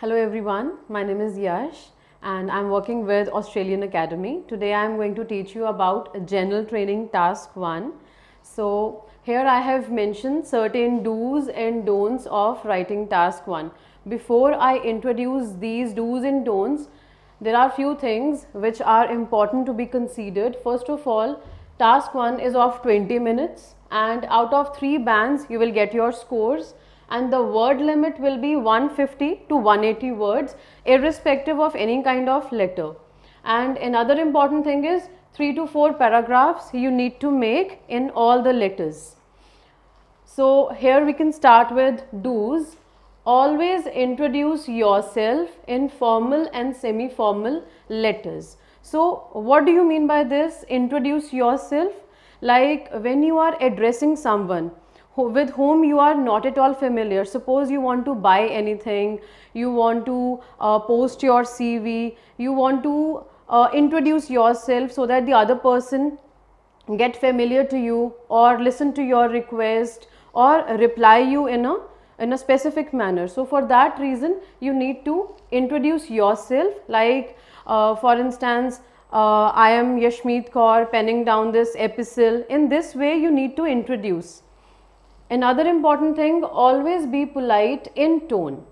Hello everyone, my name is Yash and I'm working with Australian Academy. Today I'm going to teach you about general training task 1. So here I have mentioned certain do's and don'ts of writing task 1. Before I introduce these do's and don'ts, there are few things which are important to be considered. First of all, task 1 is of 20 minutes and out of 3 bands you will get your scores, and the word limit will be 150 to 180 words irrespective of any kind of letter. And another important thing is 3 to 4 paragraphs you need to make in all the letters. So here we can start with do's. Always introduce yourself in formal and semi-formal letters. So what do you mean by this? Introduce yourself, like when you are addressing someone with whom you are not at all familiar. Suppose you want to buy anything, you want to post your CV, you want to introduce yourself so that the other person get familiar to you or listen to your request or reply you in a specific manner. So for that reason you need to introduce yourself, like for instance, I am Yashmeet Kaur penning down this epistle. In this way you need to introduce. Another important thing, always be polite in tone.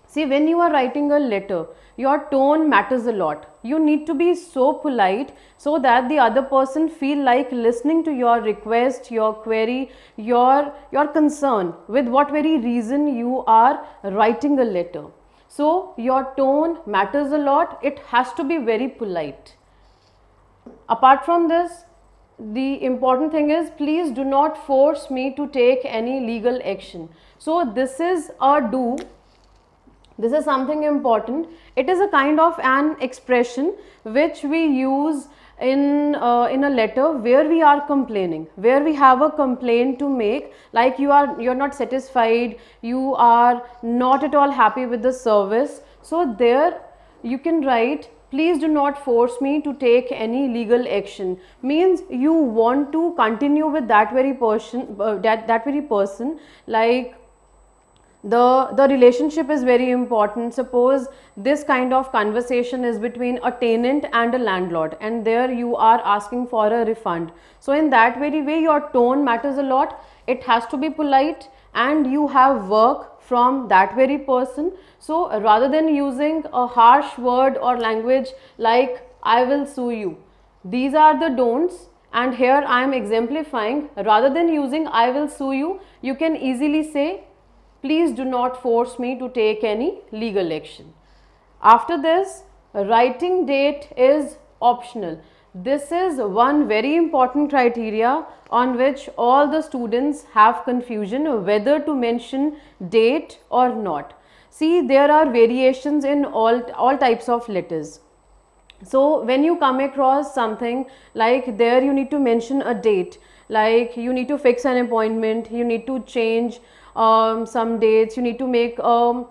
See, when you are writing a letter, your tone matters a lot. You need to be so polite so that the other person feel like listening to your request, your query, your concern, with what very reason you are writing a letter. So your tone matters a lot. It has to be very polite. Apart from this, the important thing is, please do not force me to take any legal action. So this is a do. This is something important. It is a kind of an expression which we use in a letter where we are complaining, where we have a complaint to make, like you're not satisfied, you are not at all happy with the service. So there you can write, please do not force me to take any legal action. Means you want to continue with that very person, like the relationship is very important. Suppose this kind of conversation is between a tenant and a landlord, and there you are asking for a refund. So in that very way your tone matters a lot. It has to be polite and you have work from that very person. So rather than using a harsh word or language like I will sue you, these are the don'ts, and here I am exemplifying. Rather than using I will sue you, you can easily say, please do not force me to take any legal action. After this, writing date is optional. This is one very important criteria on which all the students have confusion whether to mention date or not. See, there are variations in all types of letters. So when you come across something like there, you need to mention a date, like you need to fix an appointment, you need to change some dates, you need to make a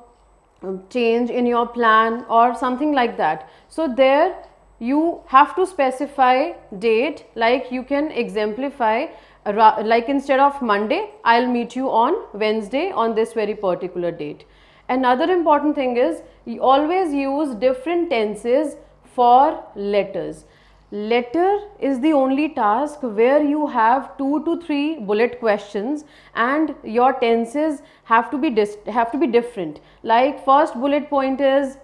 change in your plan or something like that. So there you have to specify date, like you can exemplify, like instead of Monday, I'll meet you on Wednesday on this very particular date. Another important thing is, you always use different tenses for letters. Letter is the only task where you have 2 to 3 bullet questions and your tenses have to be different. Like first bullet point is,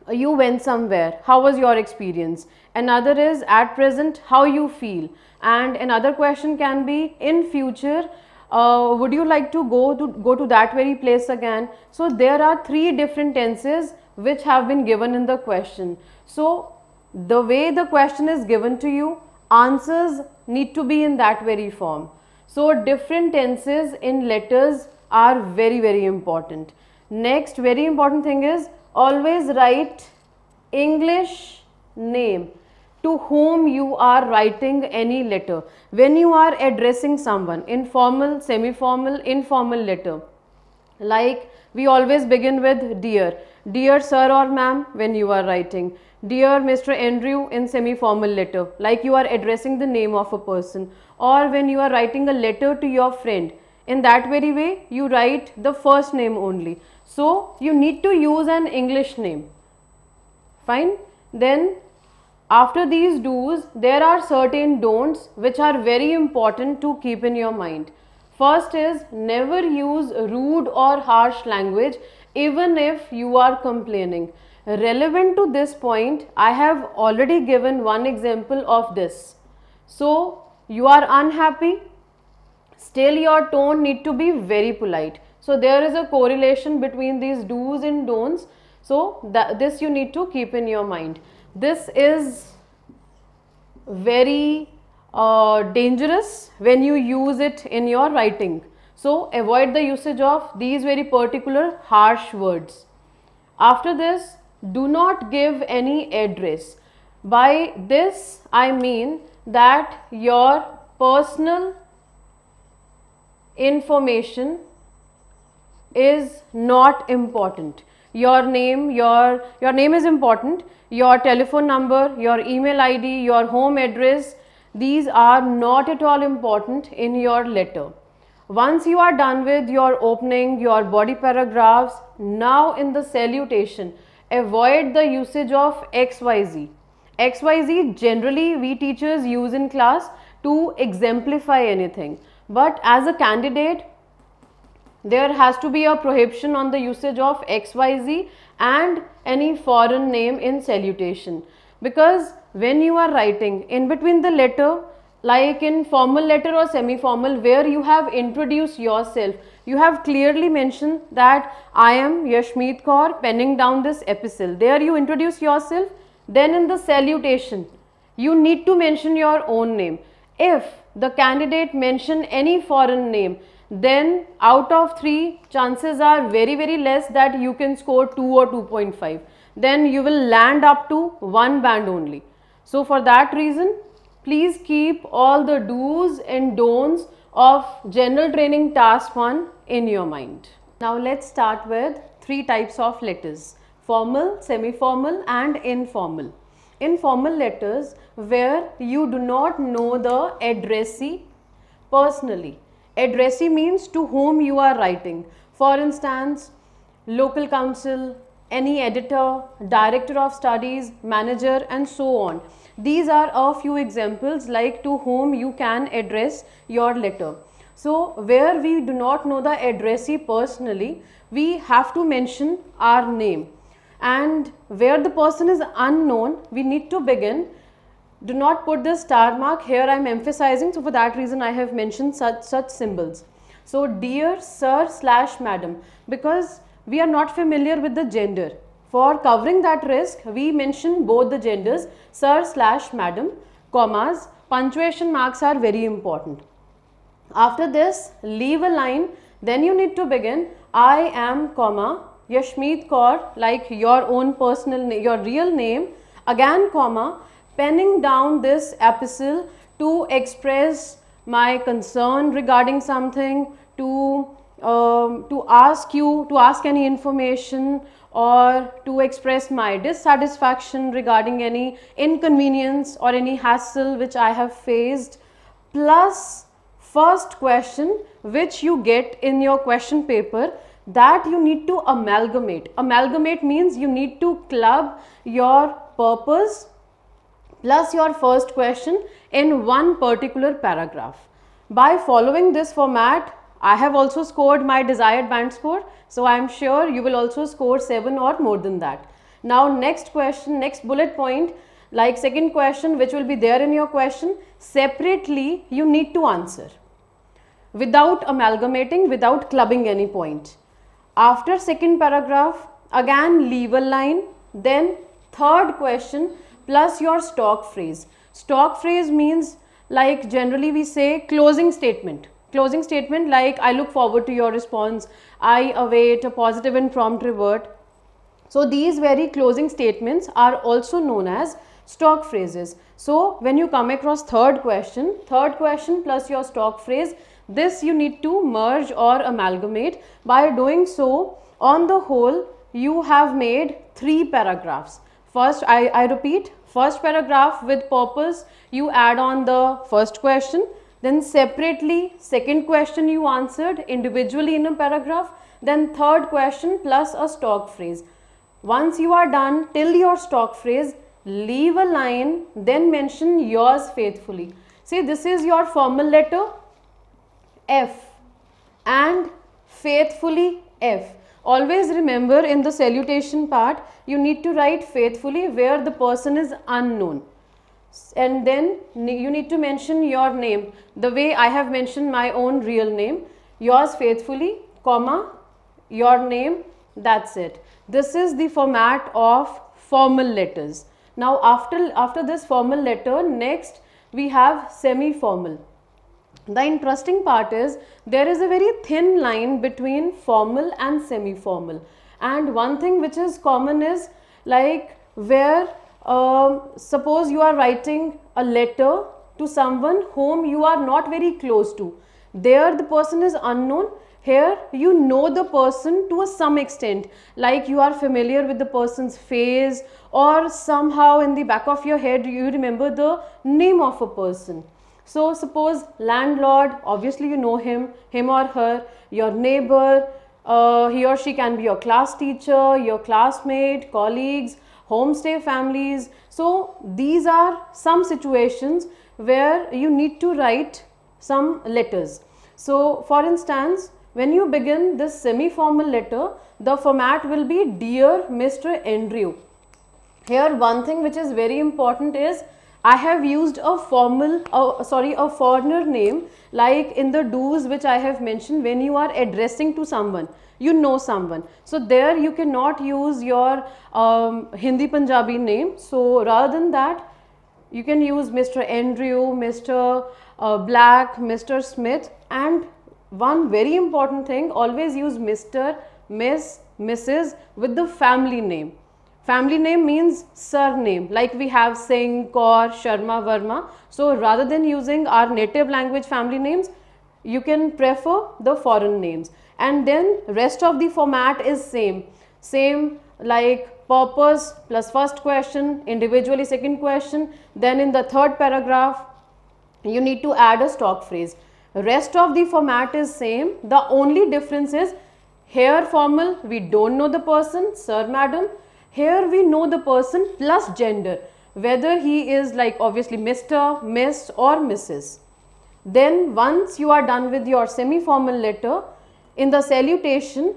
you went somewhere, how was your experience? Another is, at present, how you feel? And another question can be, in future, would you like to go to that very place again? So there are 3 different tenses which have been given in the question. So the way the question is given to you, answers need to be in that very form. So different tenses in letters are very, very important. Next very important thing is, always write English name to whom you are writing any letter. When you are addressing someone in formal, semi-formal, informal letter, like we always begin with dear sir or ma'am when you are writing, dear Mr. Andrew in semi-formal letter, like you are addressing the name of a person. Or when you are writing a letter to your friend, In that very way, you write the first name only. So, you need to use an English name. Fine. Then, after these do's, there are certain don'ts which are very important to keep in your mind. First is, never use rude or harsh language even if you are complaining. Relevant to this point, I have already given one example of this. So, you are unhappy, still your tone need to be very polite. So, there is a correlation between these do's and don'ts. So, this you need to keep in your mind. This is very dangerous when you use it in your writing. So, avoid the usage of these very particular harsh words. After this, do not give any address. By this, I mean that your personal information is not important. Your name is important, your telephone number, your email ID, your home address, these are not at all important in your letter. Once you are done with your opening, your body paragraphs, now in the salutation, avoid the usage of XYZ. XYZ generally we teachers use in class to exemplify anything, but as a candidate, there has to be a prohibition on the usage of XYZ and any foreign name in salutation, because when you are writing in between the letter, like in formal letter or semi-formal, where you have introduced yourself, you have clearly mentioned that I am Yashmeet Kaur penning down this epistle. There you introduce yourself. Then in the salutation, you need to mention your own name. If the candidate mention any foreign name, then out of 3, chances are very less that you can score 2 or 2.5. Then you will land up to 1 band only. So for that reason, please keep all the do's and don'ts of general training task 1 in your mind. Now let's start with 3 types of letters: formal, semi-formal and informal. Informal letters where you do not know the addressee personally. Addressee means to whom you are writing. For instance, local council, any editor, director of studies, manager and so on. These are a few examples like to whom you can address your letter. So, where we do not know the addressee personally, we have to mention our name. And where the person is unknown, we need to begin. Do not put this star mark here, I am emphasizing, so for that reason I have mentioned such symbols. So, dear sir / madam, because we are not familiar with the gender. For covering that risk, we mention both the genders, sir / madam, commas, punctuation marks are very important. After this, leave a line, then you need to begin, I am, comma, Yashmeet Kaur, like your own personal name, your real name, again, comma, penning down this epistle to express my concern regarding something, to ask any information, or to express my dissatisfaction regarding any inconvenience or any hassle which I have faced, plus first question which you get in your question paper, that you need to amalgamate. Amalgamate means you need to club your purpose plus your first question in one particular paragraph. By following this format, I have also scored my desired band score. So, I am sure you will also score 7 or more than that. Now, next question, next bullet point, like second question which will be there in your question, separately you need to answer without amalgamating, without clubbing any point. After second paragraph, again leave a line, then third question plus your stock phrase. Stock phrase means, like generally we say, closing statement. Closing statement like, I look forward to your response, I await a positive and prompt revert. So these very closing statements are also known as stock phrases. So when you come across third question plus your stock phrase, this you need to merge or amalgamate. By doing so, on the whole, you have made 3 paragraphs. First, I repeat, first paragraph with purpose, you add on the first question, then separately second question you answered individually in a paragraph, then third question plus a stock phrase. Once you are done till your stock phrase, leave a line, then mention yours faithfully. See, this is your formal letter F and faithfully F. Always remember, in the salutation part you need to write faithfully where the person is unknown, and then you need to mention your name the way I have mentioned my own real name, yours faithfully, comma, your name, that's it. This is the format of formal letters. Now after this formal letter, next we have semi-formal. The interesting part is there is a very thin line between formal and semi-formal, and one thing which is common is like where suppose you are writing a letter to someone whom you are not very close to. There the person is unknown. Here you know the person to some extent, like you are familiar with the person's face, or somehow in the back of your head you remember the name of a person. So suppose landlord, obviously you know him or her. Your neighbor, he or she can be your class teacher, your classmate, colleagues, homestay families. So these are some situations where you need to write some letters. So for instance, when you begin this semi-formal letter, the format will be Dear Mr. Andrew. Here one thing which is very important is I have used a a foreigner name, like in the do's which I have mentioned. When you are addressing to someone, you know someone, so there you cannot use your Hindi Punjabi name. So rather than that, you can use Mr. Andrew, Mr. Black, Mr. Smith, and one very important thing, always use Mr., Miss, Mrs. with the family name. Family name means surname, like we have Singh, Kaur, Sharma, Verma. So rather than using our native language family names, you can prefer the foreign names. And then rest of the format is same like purpose plus first question, individually second question, then in the third paragraph you need to add a stock phrase. Rest of the format is same. The only difference is here formal, we don't know the person, sir, madam. Here we know the person plus gender, whether he is like obviously Mr., Miss or Mrs. Then once you are done with your semi-formal letter, in the salutation,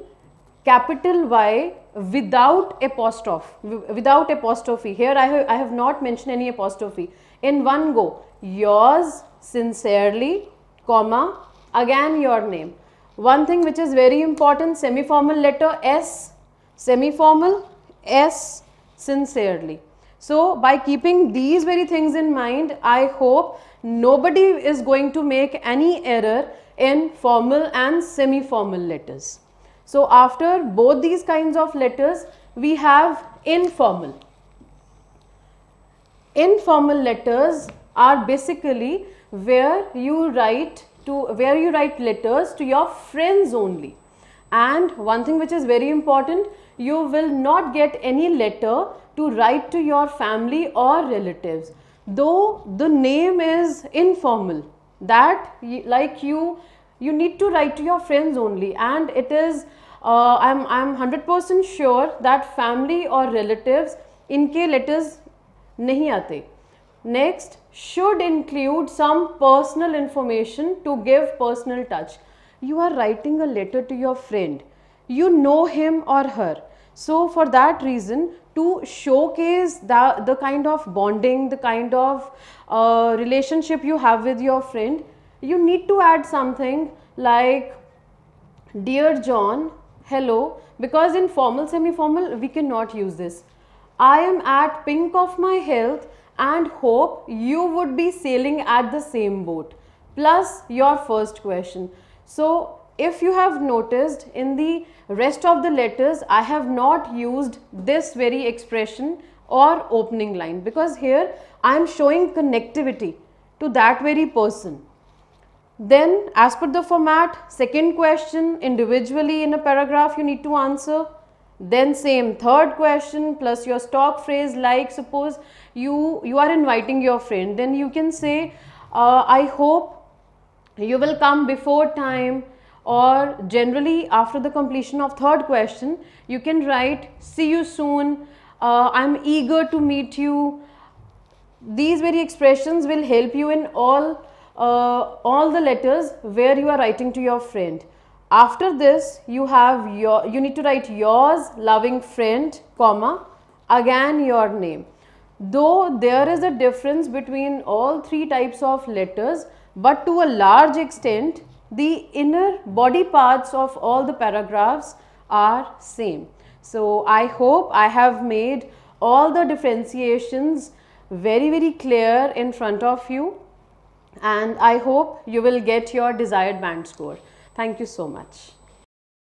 capital Y without apostrophe. Here I have not mentioned any apostrophe. In one go, yours sincerely, comma, again your name. One thing which is very important, semi-formal letter S, semi-formal S, sincerely. So by keeping these very things in mind, I hope nobody is going to make any error in formal and semi-formal letters. So after both these kinds of letters, we have informal. Informal letters are basically where you write letters to your friends only. And one thing which is very important, you will not get any letter to write to your family or relatives, though the name is informal, that like you need to write to your friends only. And it is I'm 100% sure that family or relatives inke letters nahi aate. Next, should include some personal information to give personal touch. You are writing a letter to your friend, you know him or her. So for that reason, to showcase the kind of bonding, the kind of relationship you have with your friend, you need to add something like Dear John, hello, because in formal, semi-formal we cannot use this. I am at pink of my health and hope you would be sailing at the same boat, plus your first question. So if you have noticed, in the rest of the letters I have not used this very expression or opening line, because here I am showing connectivity to that very person. Then as per the format, second question individually in a paragraph you need to answer. Then same third question plus your stock phrase, like suppose you are inviting your friend, then you can say I hope you will come before time, or generally after the completion of third question, you can write see you soon, I'm eager to meet you. These very expressions will help you in all the letters where you are writing to your friend. After this, you need to write yours loving friend, comma, again your name. Though there is a difference between all three types of letters, but to a large extent the inner body parts of all the paragraphs are same. So I hope I have made all the differentiations very clear in front of you, and I hope you will get your desired band score. Thank you so much.